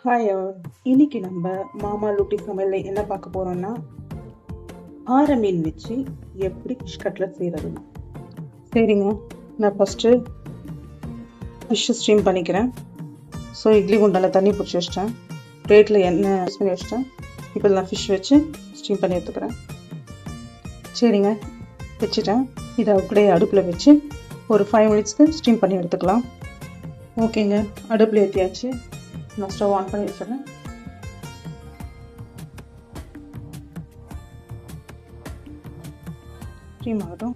Hi all. இன்னைக்கு நம்ம மாமா லூட்டி சமையல்ல என்ன பார்க்க போறோம்னா ஆர மீன் வச்சு எப்படி ஃபிஷ் கட்லட் செய்யறது. சரிங்க, நான் ஃபர்ஸ்ட் ஃபிஷ் ஸ்டீம் பண்ணிக்கிறேன். ஸோ இட்லி குண்டால தண்ணி பிடிச்சி வச்சிட்டேன், பிளேட்டில் எண்ணெய் யூஸ் பண்ணி வச்சிட்டேன். இப்போ நான் ஃபிஷ் வச்சு ஸ்டீம் பண்ணி எடுத்துக்கிறேன். சரிங்க, வச்சுட்டேன். இதை அப்படியே அடுப்பில் வச்சு ஒரு 5 மினிட்ஸ்க்கு ஸ்டீம் பண்ணி எடுத்துக்கலாம். ஓகேங்க, அடுப்பில் ஏற்றியாச்சு. நான் ஸ்டவ் ஆன் பண்ணி வச்சிடறேன். ஸ்டீம் ஆகட்டும்.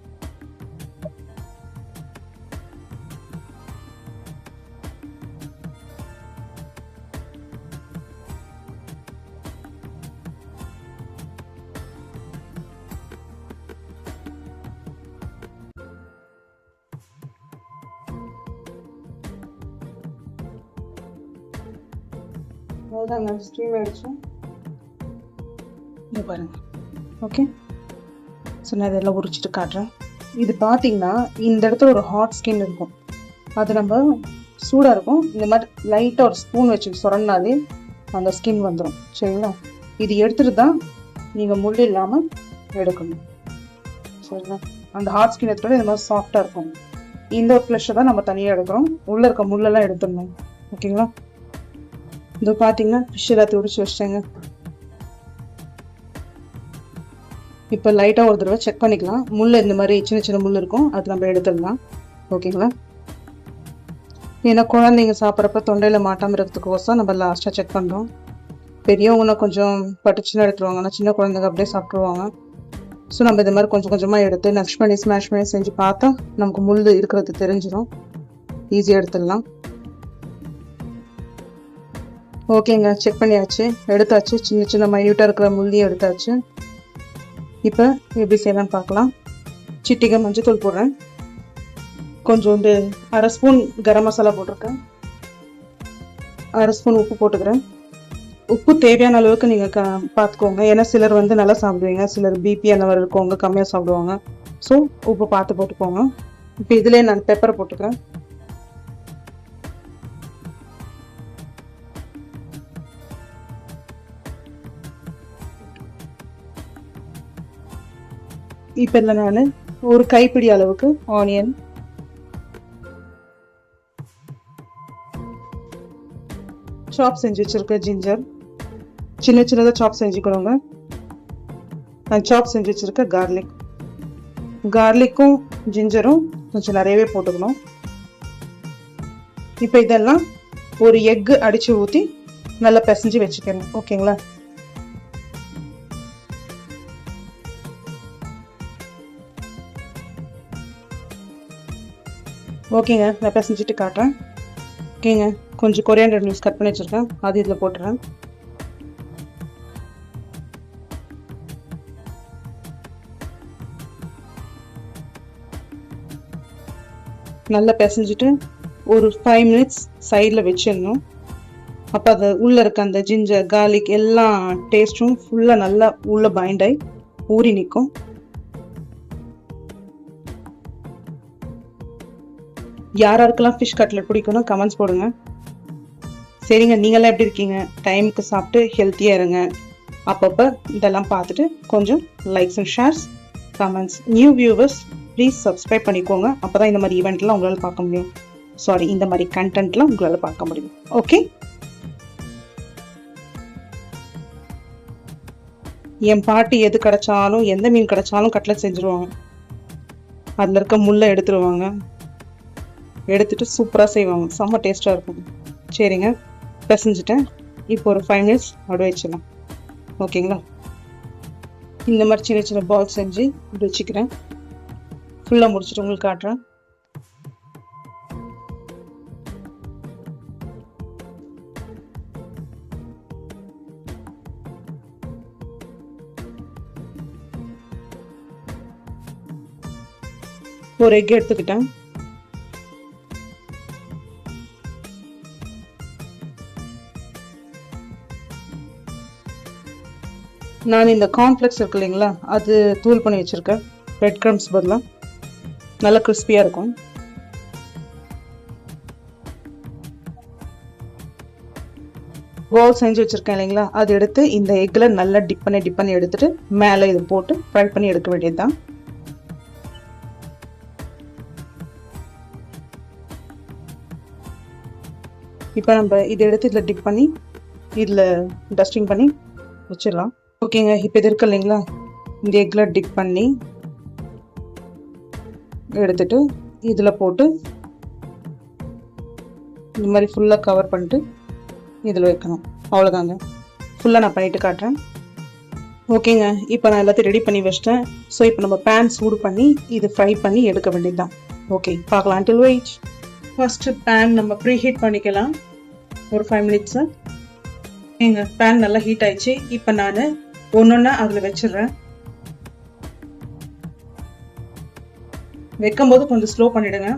அவ்வளோதாங்க, ஸ்டீம் ஆகிடுச்சு. இது பாருங்க. ஓகே, ஸோ நான் இதெல்லாம் உரிச்சிட்டு காட்டுறேன். இது பார்த்தீங்கன்னா இந்த இடத்துல ஒரு ஹாட் ஸ்கின் இருக்கும், அது நம்ம சூடாக இருக்கும். இந்த மாதிரி லைட்டாக ஒரு ஸ்பூன் வச்சு சொரனாலே அந்த ஸ்கின் வந்துடும். சரிங்களா, இது எடுத்துகிட்டு தான் நீங்கள் முள் இல்லாமல் எடுக்கணும். சரிங்களா, அந்த ஹாட் ஸ்கின் எடுத்துகிட்டு இந்த மாதிரி சாஃப்டாக இருக்கும். இந்த ஒரு ஃப்ளஷை தான் நம்ம தனியாக எடுக்கிறோம். உள்ளே இருக்க முள்ளெல்லாம் எடுத்துடணும். ஓகேங்களா, இது பார்த்தீங்கன்னா ஃபிஷ் எல்லாத்தையும் உடிச்சு வச்சிட்டேங்க. இப்போ லைட்டாக ஒரு தடவை செக் பண்ணிக்கலாம். முள் இந்த மாதிரி சின்ன சின்ன முள் இருக்கும், அது நம்ம எடுத்துடலாம். ஓகேங்களா, ஏன்னா குழந்தைங்க சாப்பிட்றப்ப தொண்டையில் மாட்டாமல் இருக்கிறதுக்கோசம் நம்ம லாஸ்ட்டாக செக் பண்ணுறோம். பெரியவங்கன்னா கொஞ்சம் பட்டுச்சுன்னு எடுத்துருவாங்க, ஆனால் சின்ன குழந்தைங்க அப்படியே சாப்பிட்ருவாங்க. ஸோ நம்ம இந்த மாதிரி கொஞ்சம் கொஞ்சமாக எடுத்து நக்ஷ் பண்ணி ஸ்மாஷ் பண்ணி செஞ்சு பார்த்தா நமக்கு முள் இருக்கிறது தெரிஞ்சிடும், ஈஸியாக எடுத்துடலாம். ஓகேங்க, செக் பண்ணியாச்சு, எடுத்தாச்சு. சின்ன சின்ன மைன்யூட்டாக இருக்கிற முள்ளியும் எடுத்தாச்சு. இப்போ எப்படி செய்யலாம்னு பார்க்கலாம். சிட்டிகை மஞ்சத்தூள் போடுறேன், கொஞ்சோண்டு 1/2 ஸ்பூன் கரம் மசாலா போட்டிருக்கேன், 1/2 ஸ்பூன் உப்பு போட்டுக்கிறேன். உப்பு தேவையான அளவுக்கு நீங்கள் பார்த்துக்கோங்க. ஏன்னா சிலர் நல்லா சாப்பிடுவீங்க, சிலர் பிபி அந்த மாதிரி இருக்கவங்க கம்மியாக சாப்பிடுவாங்க. ஸோ உப்பு பார்த்து போட்டுக்கோங்க. இப்போ இதிலே நான் பெப்பரை போட்டுக்கிறேன். இப்போ இல்லை, நான் ஒரு கைப்பிடி அளவுக்கு ஆனியன், சாப் செஞ்சு வச்சுருக்க ஜிஞ்சர், சின்ன சின்னதாக சாப் செஞ்சுக்கிறோங்க. நான் சாப் செஞ்சு வச்சுருக்க கார்லிக்கும் ஜிஞ்சரும் கொஞ்சம் நிறையவே போட்டுக்கணும். இப்போ இதெல்லாம் ஒரு எக்கு அடித்து ஊற்றி நல்லா பிசைஞ்சு வச்சுக்கிறேன். ஓகேங்களா, ஓகேங்க, நான் பிசைஞ்சிட்டு காட்டுறேன். ஓகேங்க, கொஞ்சம் கொரியாண்டர் லீவ்ஸ் கட் பண்ணி வச்சுருக்கேன், அது இதில் போட்டுறேன். நல்லா பிசைஞ்சிட்டு ஒரு 5 மினிட்ஸ் சைடில் வச்சிடணும். அப்போ அது உள்ளே இருக்க அந்த ஜிஞ்சர் கார்லிக் எல்லா டேஸ்ட்டும் ஃபுல்லாக நல்லா உள்ளே பைண்ட் ஆகி ஊறி நிற்கும். யாருக்கெல்லாம் ஃபிஷ் கட்லட் பிடிக்கணும் கமெண்ட்ஸ் போடுங்க. சரிங்க, நீங்களாம் எப்படி இருக்கீங்க? டைமுக்கு சாப்பிட்டு ஹெல்த்தியாக இருங்க. அப்பப்போ இதெல்லாம் பார்த்துட்டு கொஞ்சம் likes and shares, comments. New viewers please subscribe பண்ணிக்கோங்க, அப்போ தான் இந்த மாதிரி ஈவெண்ட்லாம் உங்களால் பார்க்க முடியும். சாரி, இந்த மாதிரி கண்டென்ட்லாம் உங்களால் பார்க்க முடியும். ஓகே, என் பாட்டி எது கிடைச்சாலும் எந்த மீன் கிடைச்சாலும் கட்லட் செஞ்சுருவாங்க. அதில் இருக்க முள்ளை எடுத்துருவாங்க, எடுத்துட்டு சூப்பராக செய்வாங்க, செம்ம டேஸ்ட்டாக இருக்கும். சரிங்க, பிசைஞ்சிட்டேன். இப்போ ஒரு 5 மினிட்ஸ் அப்படியே வச்சிடலாம். ஓகேங்களா, இந்த மாதிரி சின்ன சின்ன பால் செஞ்சு இப்படி வச்சுக்கிறேன். ஃபுல்லாக முடிச்சுட்டு உங்களுக்கு காட்டுறேன். ஒரு எக் எடுத்துக்கிட்டேன். நான் இந்த கார்ன்ஃப்ளெக்ஸ் இருக்கு இல்லைங்களா, அது தூள் பண்ணி வச்சுருக்கேன். ரெட் க்ரம்ஸ் பதிலாக நல்லா கிறிஸ்பியாக இருக்கும். பால் செஞ்சு வச்சிருக்கேன் இல்லைங்களா, அது எடுத்து இந்த எக்ல நல்லா டிப் பண்ணி எடுத்துட்டு மேலே இது போட்டு ஃப்ரை பண்ணி எடுக்க வேண்டியதுதான். இப்போ நம்ம இதை எடுத்து இதில் டிப் பண்ணி இதில் டஸ்டிங் பண்ணி வச்சிடலாம். ஓகேங்க, இப்போ இது இருக்கு இல்லைங்களா, இந்த எக்கில் டிப் பண்ணி எடுத்துட்டு இதில் போட்டு இந்த மாதிரி ஃபுல்லாக கவர் பண்ணிட்டு இதில் வைக்கணும். அவ்வளோதாங்க, ஃபுல்லாக நான் பண்ணிட்டு காட்டுறேன். ஓகேங்க, இப்போ நான் எல்லாத்தையும் ரெடி பண்ணி வச்சிட்டேன். ஸோ இப்போ நம்ம பேன் சூடு பண்ணி இது ஃப்ரை பண்ணி எடுக்க வேண்டியதுதான். ஓகே, பார்க்கலாம். டில் வெயிட். ஃபர்ஸ்ட்டு பேன் நம்ம ப்ரீ ஹீட் பண்ணிக்கலாம் ஒரு 5 மினிட்ஸு. எங்க பேன் நல்லா ஹீட் ஆயிடுச்சு. இப்போ நான் ஒன்னொன்னா அதில் வச்சிடுறேன். வைக்கும்போது கொஞ்சம் ஸ்லோ பண்ணிடுங்க.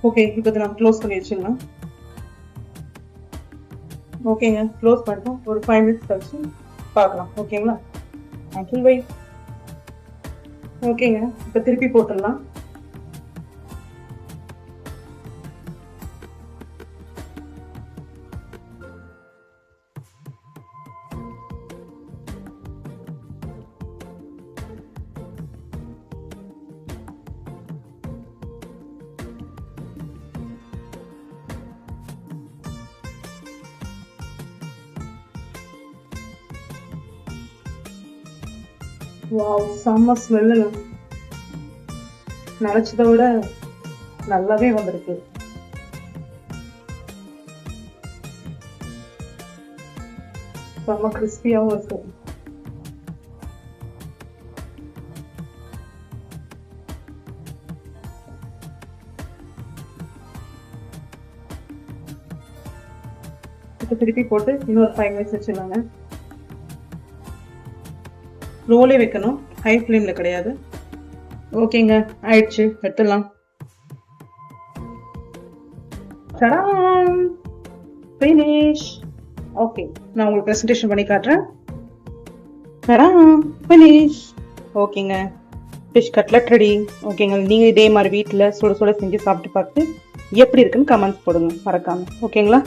ஓகே, இப்போ இதை நம்ம க்ளோஸ் பண்ணி வச்சிடலாம். ஓகேங்க, க்ளோஸ் பண்ணிட்டோம். ஒரு 5 மினிட்ஸ் கழிச்சு பார்க்கலாம். ஓகேங்களா, அங்கிள் வெயிட். ஓகேங்க, இப்போ திருப்பி போட்டுடலாம். வாவ், செம்ம ஸ்மெல்லு. நினைச்சதை விட நல்லாவே வந்திருக்கு. செம்ம கிறிஸ்பியாகவும் இருக்கு. இப்போ திருப்பி போட்டு இன்னொரு 5 மினிட்ஸ் வச்சிடலாங்க. ரோலே வைக்கணும், ஹை ஃப்ளேமில் கிடையாது. ஓகேங்க, ஆயிடுச்சு, எடுத்துடலாம். ஃபினிஷ். ஓகே, நான் உங்களுக்கு ப்ரெசன்டேஷன் பண்ணி காட்டுறேன். ஃபினிஷ். ஓகேங்க, ஃபிஷ் கட்லட் ரெடி. ஓகேங்க, நீங்கள் இதே மாதிரி வீட்டில் சுட சுட செஞ்சு சாப்பிட்டு பார்த்து எப்படி இருக்குன்னு கமெண்ட்ஸ் போடுங்க மறக்காம. ஓகேங்களா?